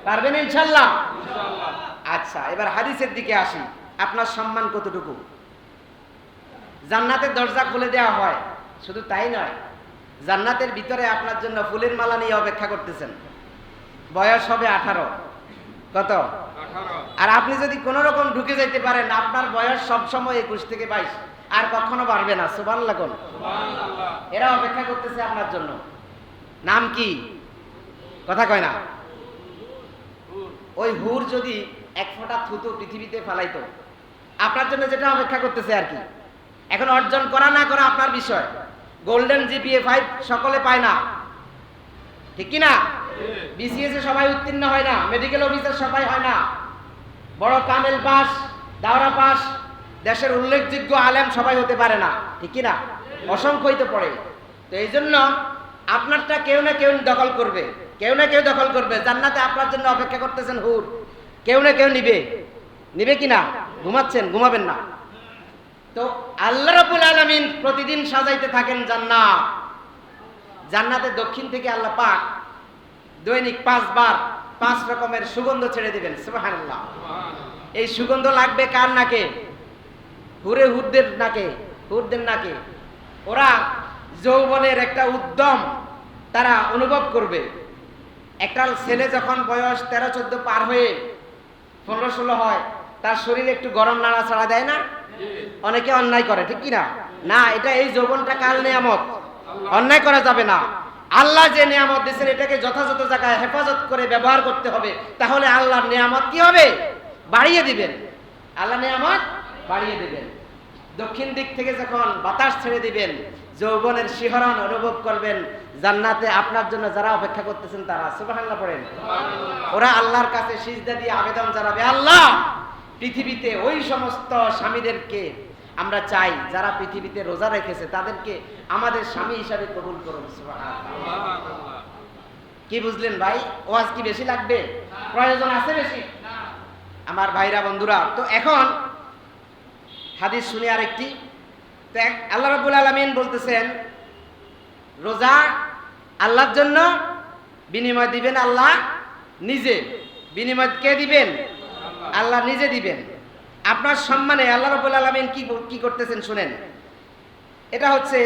পারবেন ইনশাআল্লাহ? আচ্ছা, এবার হাদিসের দিকে আসি। আপনার সম্মান কতটুকু? জান্নাতের দরজা খুলে দেওয়া হয়, শুধু তাই নয়, জান্নাতের ভিতরে আপনার জন্য ফুলের মালা নিয়ে অপেক্ষা করতেছেন। বয়স হবে 18। কত? 18। আর আপনি যদি কোনো রকম ঢুকে যাইতে পারেন, আপনার বয়স সবসময় 21 থেকে 22, আর কখনো বাড়বে না। সুবহানাল্লাহ। সুবহানাল্লাহ। এরা অপেক্ষা করতেছে আপনার জন্য। নাম কি? কথা কয় না। ওই হুর যদি 1 ফোঁটা থুতু পৃথিবীতে ফেলাইতো, আপনার জন্য যেটা অপেক্ষা করতেছে আর কি। এখন অর্জন করা না করা আপনার বিষয়। গোল্ডেন জিপিএ 5 সকলে পায় না, ঠিক কি না? বিসিএস এ সবাই উত্তীর্ণ হয় না, মেডিকেল অফিসার সবাই হয় না, বড় কামেল পাস, দাওরা পাস, দেশের উল্লেখযোগ্য আলেম সবাই হতে পারে না, ঠিক কি না? অসংখ্য হইতে পড়ে। তো এই জন্য আপনারটা কেউ না কেউ দখল করবে, কেউ না কেউ দখল করবে। জান্নাতে আপনার জন্য অপেক্ষা করতেছেন হুর, কেউ না কেউ নিবে। নিবে কি না? ঘুমাচ্ছেন, ঘুমাবেন না। তো আল্লাহ রাব্বুল আলামিন প্রতিদিন সাজাইতে থাকেন জান্নাত। জান্নাতের দক্ষিণ থেকে আল্লাহ পাক দৈনিক 5 বার 5 রকমের সুগন্ধ ছেড়ে দিবেন। সুবহানাল্লাহ। এই সুগন্ধ লাগবে কার নাকে? হুরদের নাকে, হুরদের নাকে। ওরা যৌবনের একটা উদ্যম তারা অনুভব করবে। একটা ছেলে যখন বয়স 13-14 পার হয়ে 15-16 হয়, তার শরীরে একটু গরম নাড়াচাড়া দেয় না? অনেকে অন্যায় করে, ঠিক কি না? না, এটা এই যৌবনটা কাল নিয়ামত, অন্যায় করা যাবে না। আল্লাহ যে নিয়ামত দিয়েছেন এটাকে যথাযথ জায়গায় হেফাজত করে ব্যবহার করতে হবে, তাহলে আল্লাহর নিয়ামত কি হবে? বাড়িয়ে দিবেন। আল্লাহ নিয়ামত বাড়িয়ে দিবেন। দক্ষিণ দিক থেকে যখন বাতাস ছেড়ে দিবেন, যৌবনের শিহরণ অনুভব করবেন। জান্নাতে আপনার জন্য যারা অপেক্ষা করতেছেন তারা, সুবহানাল্লাহ পড়েন, ওরা আল্লাহর কাছে সিজদা দিয়ে আবেদন জানাবে, আল্লাহ পৃথিবীতে ওই সমস্ত স্বামীদেরকে আমরা চাই যারা পৃথিবীতে রোজা রেখেছে, তাদেরকে আমাদের স্বামী হিসাবে কবুল করুন। সুবহানাল্লাহ। কি বুঝলেন ভাই? ওয়াজ কি বেশি লাগবে? প্রয়োজন আছে বেশি? আমার ভাইরা, বন্ধুরা, তো এখন হাদিস শুনি আরেকটি। আল্লাহ রাব্বুল আলামিন বলতেছেন, রোজা আল্লাহর জন্য, বিনিময় দিবেন আল্লাহ নিজে। বিনিময় কে দিবেন? আল্লাহ নিজে দিবেন। আপনার সম্মানে আল্লাহ রাব্বুল আলামিন কি করতেছেন শুনেন। এটা হচ্ছে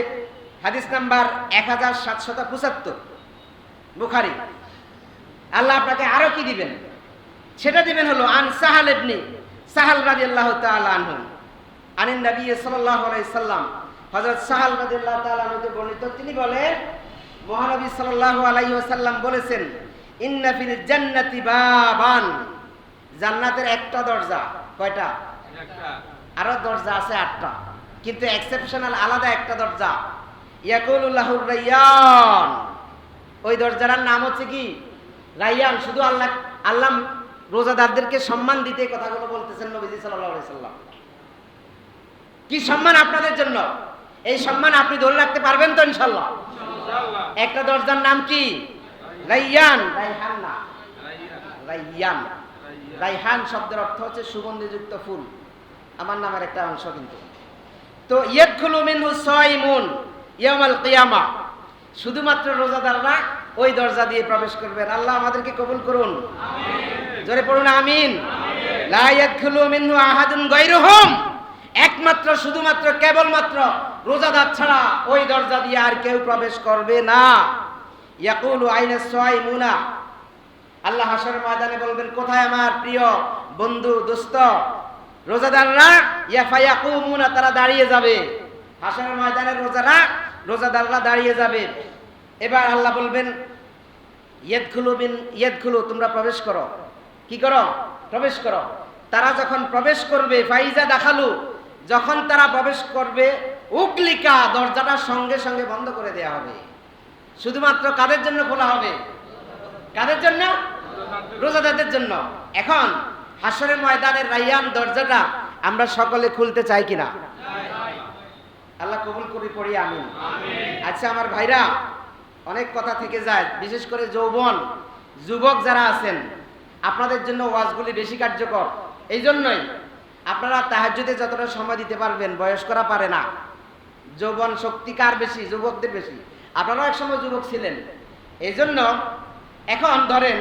হাদিস নাম্বার 1775, বুখারী। আল্লাহ আপনাকে আরো কি দিবেন? সেটা দিবেন হলো আন সাহাল ইবনে সাহাল রাদিয়াল্লাহু তাআলা আনহু আনিন নবী সাল্লাল্লাহু আলাইহি সাল্লাম। হযরত সাহাল রাদিয়াল্লাহু তাআলা হতে বর্ণিত, তিনি বলেন মহানবী সাল্লাল্লাহু আলাইহি ওয়াসাল্লাম বলেছেন, ইন্না ফিল জান্নাতি বাবান, জান্নাতের একটা দরজা। কয়টা? একটা। আরো দরজা আছে 8টা, কিন্তু এক্সেপশনাল আলাদা একটা দরজা। ইয়াকুলু লাহুর রায়্যান, ওই দরজার নাম হচ্ছে কি? রায়্যান। শুধু আল্লাহ রোজাদারদেরকে সম্মান দিতে কথাগুলো বলতেছেন নবীজি সাল্লাল্লাহু আলাইহি সাল্লাম। কি সম্মান আপনাদের জন্য! এই সম্মান আপনি ধরে রাখতে পারবেন তো ইনশাআল্লাহ? ইনশাআল্লাহ। একটা দরজার নাম কি? রায়্যান। রায়হান না, রায়্যান। রায়হান শব্দের অর্থ হচ্ছে সুগন্ধিযুক্ত ফুল, আমার নামের একটা অংশ কিন্তু। তো ইয়াদখুলু মিনহু সাইমুন ইয়াউমাল কিয়ামা, শুধুমাত্র রোজাদাররা ওই দরজা দিয়ে প্রবেশ করবেন। আল্লাহ আমাদেরকে কবুল করুন, আমিন। জোরে পড়ুন আমিন। লা ইয়াদখুলু মিনহু আহাদুন গায়রুহুম, একমাত্র শুধুমাত্র কেবলমাত্র রোজাদার ছাড়া ওই দরজা দিয়ে আর কেউ প্রবেশ করবে না। ইয়াকুলু আইনা সাইমুনা, আল্লাহ হাশরের ময়দানে বলবেন, কোথায় আমার প্রিয় বন্ধু, দোস্ত রোজাদাররা? ইয়াফায়াকুমুনা, তারা দাঁড়িয়ে যাবে। হাশরের ময়দানে রোজাদাররা দাঁড়িয়ে যাবে। এবার আল্লাহ বলবেন ইয়েদখুলু তোমরা প্রবেশ করো। কি করো? প্রবেশ করো। তারা যখন প্রবেশ করবে, ফাইজা দাখালু, যখন তারা প্রবেশ করবে, উকলিকা, দরজাটা সঙ্গে সঙ্গে বন্ধ করে দেয়া হবে। শুধুমাত্র কাদের জন্য খোলা হবে? কাদের জন্য? রোজাদারদের জন্য। এখন হাসরের ময়দানের রাইয়ান দরজাটা আমরা সকলে খুলতে চাই কিনা? আল্লাহ কবুল করে পড়ি আমিন। আচ্ছা আমার ভাইরা, অনেক কথা থেকে যায়, বিশেষ করে যৌবন যুবক যারা আছেন, আপনাদের জন্য ওয়াজগুলি বেশি কার্যকর। এই জন্যই আপনারা তাহাজ্জুদে যতটা সময় দিতে পারবেন, বয়স্করা পারে না। যৌবন শক্তি কার বেশি? যুবকদের বেশি। আপনারাও একসময় যুবক ছিলেন। এই জন্য এখন ধরেন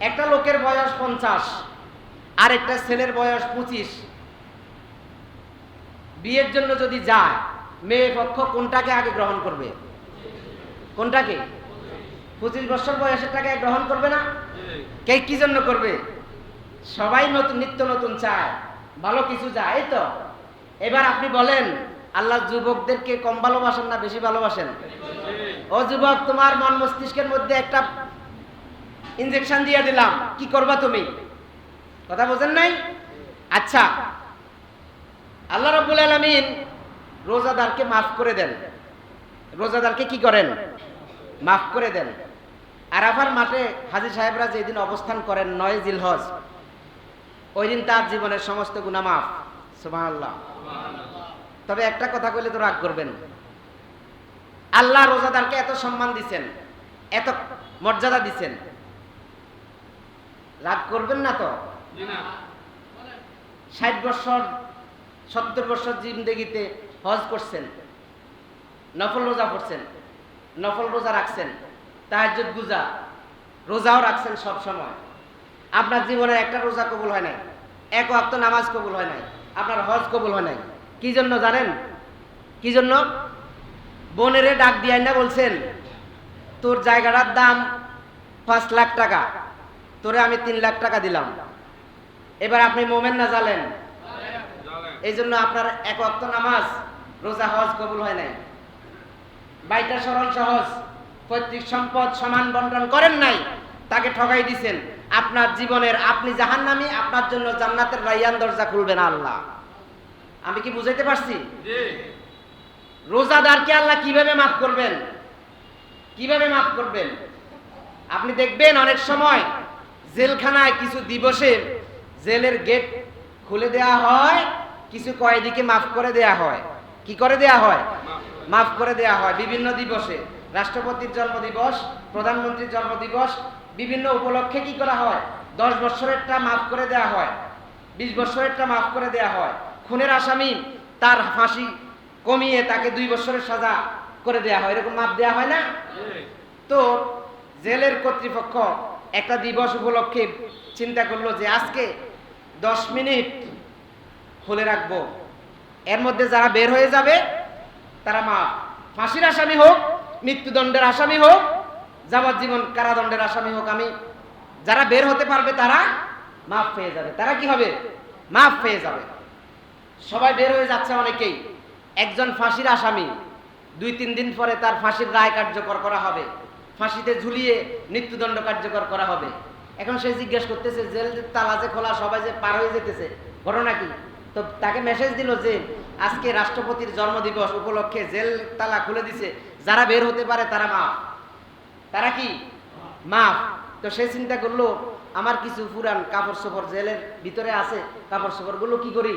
একটা লোকের বয়স 50 আর একটা ছেলের বয়স 25, বিয়ের জন্য যদি যায়, মেয়ে পক্ষ কোনটাকে আগে গ্রহণ করবে? কোনটাকে? 25 বছর বয়সেরটাকে গ্রহণ করবে না? কে কি জন্য করবে? সবাই নতুন, নিত্য নতুন চায়, ভালো কিছু চায়, এই তো। এবার আপনি বলেন, আল্লাহ যুবকদেরকে কম ভালোবাসেন না বেশি ভালোবাসেন? ও যুবক, তোমার মন মস্তিষ্কের মধ্যে একটা ইনজেকশন দিয়ে দিলাম, কি করবা তুমি? কথা বোঝেন নাই? আচ্ছা, আল্লাহ রাব্বুল আলামিন রোজাদারকে মাফ করে দেন। রোজাদারকে কি করেন? মাফ করে দেন। আরাফার মাঠে হাজী সাহেবরা যেদিন অবস্থান করেন 9 জিলহজ, ওই দিন তার জীবনের সমস্ত গুনাহ মাফ। সুবহানাল্লাহ। তবে একটা কথা কইলে তো রাগ করবেন, আল্লাহ রোজাদারকে এত সম্মান দিচ্ছেন, এত মর্যাদা দিচ্ছেন, রাগ করবেন না তো? 60 বছর 70 বছর জিন্দেগিতে হজ করছেন, নফল রোজা পড়ছেন, নফল রোজা রাখছেন, তাহাজ্জুদ গুজার, রোজাও রাখছেন সব সময়। আপনার জীবনে একটা রোজা কবুল হয় নাই, এক ওয়াক্ত নামাজ কবুল হয় নাই, আপনার হজ কবুল হয় নাই। কি জন্য জানেন? কি জন্য? বোনেরে ডাক দিয়ে না বলছেন, তোর জায়গাটার দাম 5 লাখ টাকা, তোরে আমি 3 লাখ টাকা দিলাম। এবার আপনি মোমেন না জানেন, এই জন্য আপনার এক ওয়াক্ত নামাজ, রোজা, হজ কবুল হয় নাই। বাইটা সরল সহজ, পৈতৃক সম্পদ সমান বন্টন করেন নাই, তাকে ঠকাই দিছেন। আপনার জীবনের, আপনি জাহান্নামী, আপনার জন্য জান্নাতের রাইয়ান দরজা খুলবে না আল্লাহ। আমি কি বুঝাইতে পারছি? রোজাদারকে আল্লাহ কিভাবে মাফ করবেন? কিভাবে মাফ করবেন? আপনি দেখবেন অনেক সময় জেলখানায় কিছু দিবসে জেলের গেট খুলে দেয়া হয়, কিছু কয়েদিকে মাফ করে দেয়া হয়। কি করে দেয়া হয়? মাফ করে দেয়া হয় বিভিন্ন দিবসে। রাষ্ট্রপতির জন্মদিবস, প্রধানমন্ত্রীর জন্মদিবস, বিভিন্ন উপলক্ষে কি করা হয়? 10 বছরেরটা মাফ করে দেয়া হয়, 20 বছরেরটা মাফ করে দেয়া হয়। খুনের আসামি তার ফাঁসি কমিয়ে তাকে 2 বছরের সাজা করে দেয়া হয়, এরকম মাফ দেয়া হয় না? তো জেলের কর্তৃপক্ষ একটা দিবস উপলক্ষে চিন্তা করলো যে আজকে 10 মিনিট খুলে রাখবো, এর মধ্যে যারা বের হয়ে যাবে তারা মাফ। ফাঁসির আসামি হোক, মৃত্যুদণ্ডের আসামি হোক, যাবজ্জীবন কারাদণ্ডের আসামি হোক, আমি যারা বের হতে পারবে তারা মাফ পেয়ে যাবে। তারা কি হবে? মাফ পেয়ে যাবে। সবাই বের হয়ে যাচ্ছে অনেকেই। একজন ফাঁসির আসামি, 2-3 দিন পরে তার ফাঁসির রায় কার্যকর করা হবে, ফাঁসিতে ঝুলিয়ে মৃত্যুদণ্ড কার্যকর করা হবে। এখন সে জিজ্ঞেস করতেছে, জেল তালা যে খোলা, সবাই যে পার হয়ে যেতেছে, ঘটনা কি? তো তাকে মেসেজ দিল যে আজকে রাষ্ট্রপতির জন্মদিবস উপলক্ষে জেল তালা খুলে দিছে, যারা বের হতে পারে তারা মাফ। তারা কি? মাফ। তো সে চিন্তা করলো, আমার কিছু পুরান কাপড় চোপড় জেলের ভিতরে আছে, কাপড় চোপড়গুলো কি করি,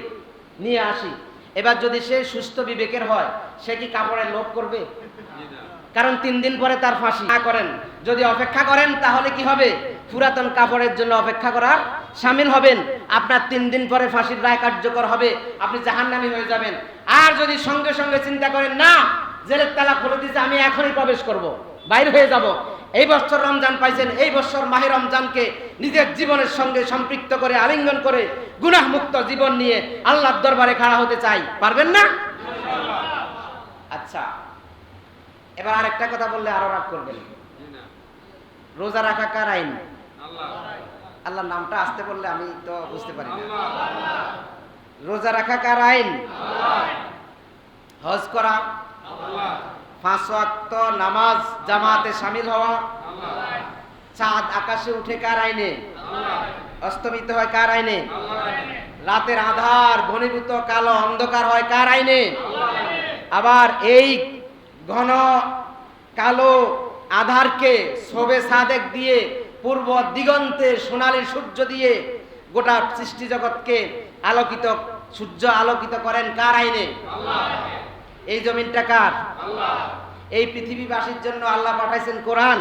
নিয়ে আসি। এবার যদি সে সুস্থ বিবেকের হয়, সে কি কাপড়ের লোভ করবে? কারণ 3 দিন পরে তার ফাঁসি। না করেন, যদি অপেক্ষা করেন তাহলে কি হবে? পুরাতন কাপড়ের জন্য অপেক্ষা করার শামিল হবেন। আপনার 3 দিন পরে ফাঁসির রায় কার্যকর হবে, আপনি জাহান্নামী হয়ে যাবেন। আর যদি সঙ্গে সঙ্গে চিন্তা করেন, না জেলের তালা খুলে দিয়েছে, আমি এখনই প্রবেশ করব, বাইরে হয়ে যাব, এই বছর রমজান পাইছেন, এই বছর মাহে রমজানকে নিজের জীবনের সঙ্গে সম্পৃক্ত করে, আলিঙ্গন করে গুনাহ মুক্ত জীবন নিয়ে আল্লাহর দরবারে খাড়া হতে চাই, পারবেন না? আচ্ছা, এবার আরেকটা কথা বললে আরো রাগ করবেন। রোজা রাখা কার আইন? আল্লাহর নামটা আসতে বললে আমি তো বুঝতে পারি না। রোজা রাখা কার আইন? হজ করা, 5 ওয়াক্ত নামাজ জামাতে শামিল হওয়া, আল্লাহ চাঁদ আকাশে উঠে কার আইনে, আল্লাহ অস্তমিত হয় কার আইনে, আল্লাহ রাতের আধার ঘনীভূত কালো অন্ধকার হয় কার আইনে, আল্লাহ আবার এই ঘন কালো আধারকে শোবে সাদেক দিয়ে পূর্ব দিগন্তে সোনালী সূর্য দিয়ে গোটা সৃষ্টি জগৎকে আলোকিত, সূর্য আলোকিত করেন কার আইনে, আল্লাহ এই জমিনটা কার, আল্লাহ এই পৃথিবীবাসীর জন্য আল্লাহ পাঠাইছেন কোরআন।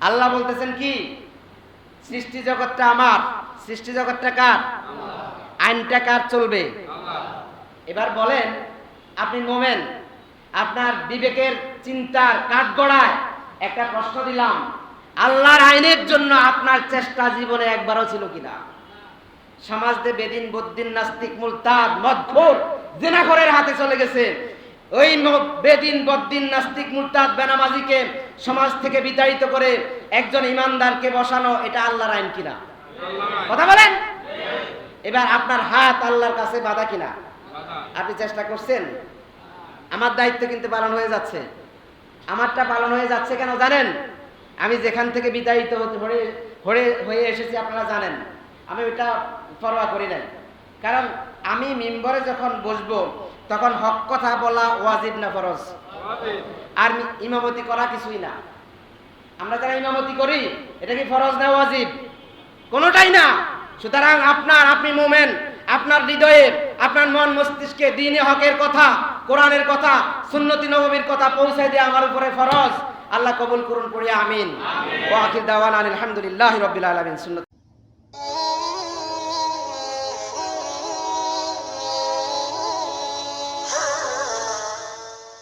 আল্লাহ বলতেছেন কি, সৃষ্টি জগৎটা আমার, সৃষ্টি জগৎটা কার, আইনটা কার চলবে। আল্লাহ এবার বলেন, আপনি মোমেন, আপনার বিবেকের চিন্তার কাঠগড়ায় একটা প্রশ্ন দিলাম, আল্লাহর আইনের জন্য আপনার চেষ্টা জীবনে একবারও ছিল কিনা? সমাজে বেদিন বদ্দিন নাস্তিক মুলতাদ মদখোর জিনাখোরের হাতে চলে গেছে। ওই বেদিন বদ্দিন নাস্তিক মুলতাদ বেনামাজিকে সমাজ থেকে বিতাড়িত করে একজন ইমানদারকে বসানো, এটা আল্লাহর আইন কিনা? কথা বলেন। এবার আপনার হাত আল্লাহর কাছে বাধা কিনা? আপনি চেষ্টা করছেন? আমার দায়িত্ব কিন্তু পালন হয়ে যাচ্ছে। আমারটা পালন হয়ে যাচ্ছে কেন জানেন? আমি যেখান থেকে বিতাড়িত হয়ে এসেছি আপনারা জানেন, আমি ওইটা পরোয়া করি নাই। কারণ আমি মিম্বরে যখন বসবো তখন হক কথা বলা ওয়াজিব না ফরজ? আর ইমামতি করা কিছুই না। আমরা যারা ইমামতি করি এটা কি ফরজ না ওয়াজিব? কোনোটাই না। সুতরাং আপনি মোমেন, আপনার হৃদয়ে আপনার মন মস্তিষ্কে দ্বীনে হকের কথা, কোরআনের কথা, সুন্নতি নববীর কথা পৌঁছায় দিয়ে আমার উপরে ফরজ। আল্লাহ কবুল করুন, পড়ি আমিন। ওয়া আখির দাওয়ানা আলহামদুলিল্লাহি রাব্বিল আলামিন। সুন্নত